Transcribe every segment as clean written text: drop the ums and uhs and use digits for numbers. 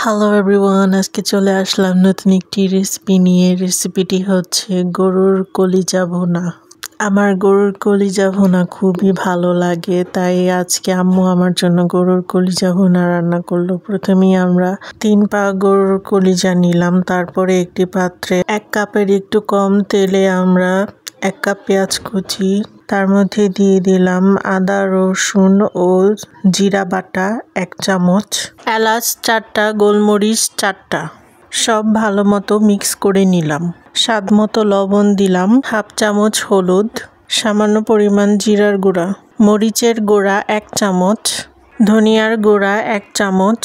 Hello everyone, আজকে চলে আসলাম নতুন একটি রেসিপি নিয়ে। রেসিপিটি হচ্ছে গরুর কলিজা ভুনা। আমার গরুর কলিজা ভুনা খুবই ভালো লাগে, তাই আজকে আম্মু আমার জন্য গরুর কলিজা ভুনা রান্না করলো। প্রথমেই আমরা 3 পা গরুর কলিজা নিলাম, তারপরে একটি পাত্রে 1 কাপের একটু কম তেলে আমরা 1 কাপ পেঁয়াজ কুচি, তার মধ্যে দিয়ে দিলাম আদা রসুন ও জিরা বাটা 1 চামচ, এলাচ 4টা, গোলমরিচ 4টা, সব ভালো মতো মিক্স করে নিলাম। স্বাদ মতো লবণ দিলাম, 1/2 চামচ হলুদ, সামান্য পরিমাণ জিরার গুঁড়া, মরিচের গুঁড়া 1 চামচ, ধনিয়ার গুঁড়া 1 চামচ।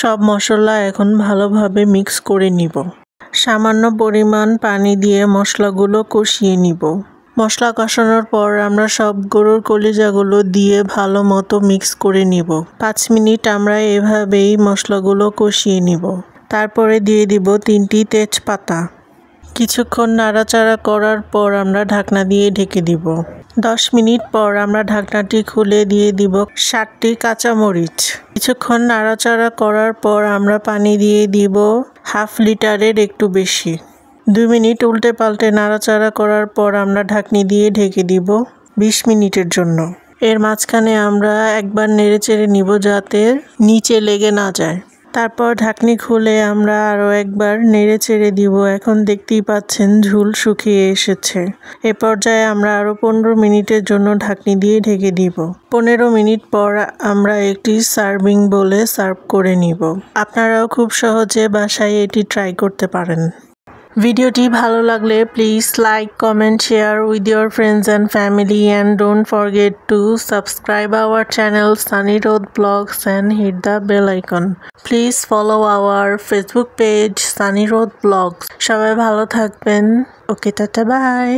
সব মশলা এখন ভালোভাবে মিক্স করে নিব। সামান্য পরিমাণ পানি দিয়ে মশলাগুলো কষিয়ে নিব। মশলা কষানোর পর আমরা সব গরুর কলিজাগুলো দিয়ে ভালো মতো মিক্স করে নিব। 5 মিনিট আমরা এভাবেই মশলাগুলো কষিয়ে নিব। তারপরে দিয়ে দিব 3টি তেজপাতা। কিছুক্ষণ নাড়াচাড়া করার পর আমরা ঢাকনা দিয়ে ঢেকে দিব। 10 মিনিট পর আমরা ঢাকনাটি খুলে দিয়ে দিব 60টি কাঁচামরিচ। কিছুক্ষণ নাড়াচাড়া করার পর আমরা পানি দিয়ে দিব 1/2 লিটারের একটু বেশি। 2 মিনিট উল্টে পাল্টে নাড়াচাড়া করার পর আমরা ঢাকনি দিয়ে ঢেকে দিব 20 মিনিটের জন্য। এর মাঝখানে আমরা একবার নেড়েচেড়ে নিব যাতে নিচে লেগে না যায়। তারপর ঢাকনি খুলে আমরা আরও একবার নেড়েচেড়ে দিব। এখন দেখতেই পাচ্ছেন ঝোল শুকিয়ে এসেছে। এ পর্যায়ে আমরা আরও 15 মিনিটের জন্য ঢাকনি দিয়ে ঢেকে দিব। 15 মিনিট পর আমরা একটি সার্ভিং বোলে সার্ভ করে নিব। আপনারাও খুব সহজে বাসায় এটি ট্রাই করতে পারেন। ভিডিওটি ভালো লাগলে please like, comment, share with your friends and family, and don't forget to subscribe our channel Sunny Road Vlogs and hit the bell icon. Please follow our Facebook page Sunny Road Vlogs. সবাই ভালো থাকবেন। ওকে, tata, by.